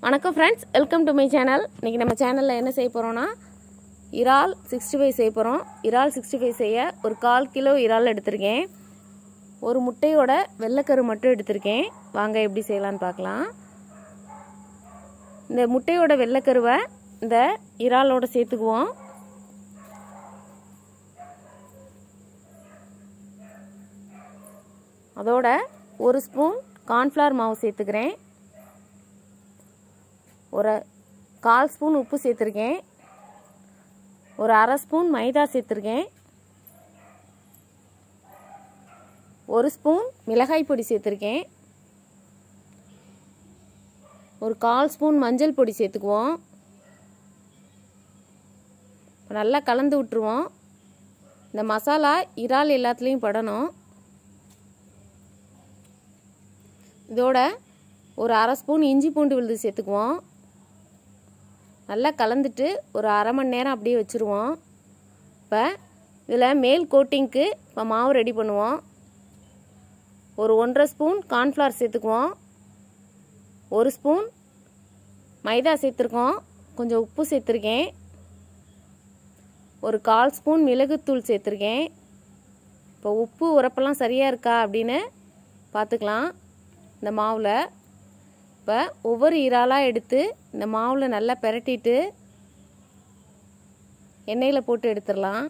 வணக்கம் friends, welcome to my channel. இன்றைக்கி நம்ம சேனலில் என்ன செய்ய போகிறோன்னா இறால் 65 செய்ய போகிறோம். இறால் 65 செய்ய ஒரு 1/4 கிலோ இறால் எடுத்திருக்கேன். ஒரு முட்டையோட வெள்ளைக்கரு மட்டும் எடுத்திருக்கேன். வாங்க எப்படி செய்யலான்னு பார்க்கலாம். இந்த முட்டையோட வெள்ளைக்கருவை இந்த இறாலோட சேர்த்துக்குவோம். அதோட ஒரு ஸ்பூன் கார்ன்ஃப்ளவர் மாவு சேர்த்துக்கிறேன். ஒரு 1/4 ஸ்பூன் உப்பு சேர்த்துருக்கேன். ஒரு 1/2 ஸ்பூன் மைதா சேர்த்துருக்கேன். ஒரு ஸ்பூன் மிளகாய் பொடி சேர்த்துருக்கேன். ஒரு 1/4 ஸ்பூன் மஞ்சள் பொடி சேர்த்துக்குவோம். நல்லா கலந்து விட்டுருவோம். இந்த மசாலா இறால் எல்லாத்துலேயும் படணும். இதோட ஒரு 1/2 ஸ்பூன் இஞ்சி பூண்டு விழுது சேர்த்துக்குவோம். நல்லா கலந்துட்டு ஒரு 1/2 மணி நேரம் அப்படியே வச்சுருவோம். இப்போ இதில் மேல் கோட்டிங்க்கு இப்போ மாவு ரெடி பண்ணுவோம். ஒரு 1/2 ஸ்பூன் கார்ன்ஃப்ளவர் சேர்த்துக்குவோம். ஒரு ஸ்பூன் மைதா சேர்த்துருக்கோம். கொஞ்சம் உப்பு சேர்த்துருக்கேன். ஒரு 1/4 ஸ்பூன் மிளகுத்தூள் சேர்த்துருக்கேன். இப்போ உப்பு உரப்பெல்லாம் சரியாக இருக்கா அப்படின்னு பார்த்துக்கலாம். இந்த மாவில் இப்போ ஒவ்வொரு இறாலாக எடுத்து இந்த மாவில் நல்லா பிரட்டிட்டு எண்ணெயில் போட்டு எடுத்துடலாம்.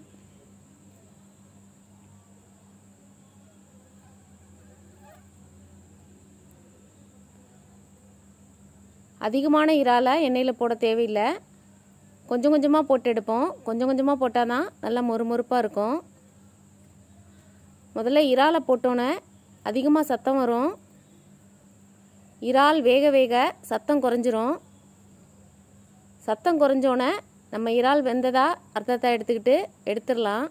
அதிகமான இறாலை எண்ணெயில் போட தேவையில்லை. கொஞ்சம் கொஞ்சமாக போட்டு எடுப்போம். கொஞ்சம் கொஞ்சமாக போட்டால் தான் நல்லா மொறுமொறுப்பாக இருக்கும். முதல்ல இறாலை போட்டோன்னே அதிகமாக சத்தம் வரும். இறால் வேக வேக சத்தம் குறைஞ்சிரும். சத்தம் குறைஞ்சோன்னே நம்ம இறால் வெந்ததா அர்த்தத்தை எடுத்துடலாம்.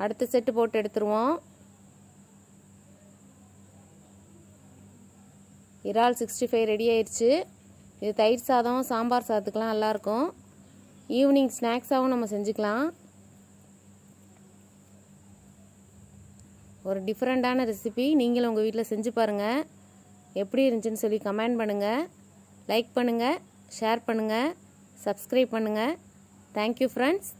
அடுத்த செட்டு போட்டு எடுத்துருவோம். இறால் 65 ரெடி ஆயிடுச்சு. இது தயிர் சாதம், சாம்பார் சாதத்துக்கெலாம் நல்லாயிருக்கும். ஈவினிங் ஸ்நாக்ஸாகவும் நம்ம செஞ்சுக்கலாம். ஒரு டிஃப்ரெண்ட்டான ரெசிபி. நீங்களும் உங்கள் வீட்டில் செஞ்சு பாருங்கள். எப்படி இருந்துச்சுன்னு சொல்லி கமெண்ட் பண்ணுங்கள். லைக் பண்ணுங்கள், ஷேர் பண்ணுங்கள், சப்ஸ்கிரைப் பண்ணுங்கள். Thank you friends.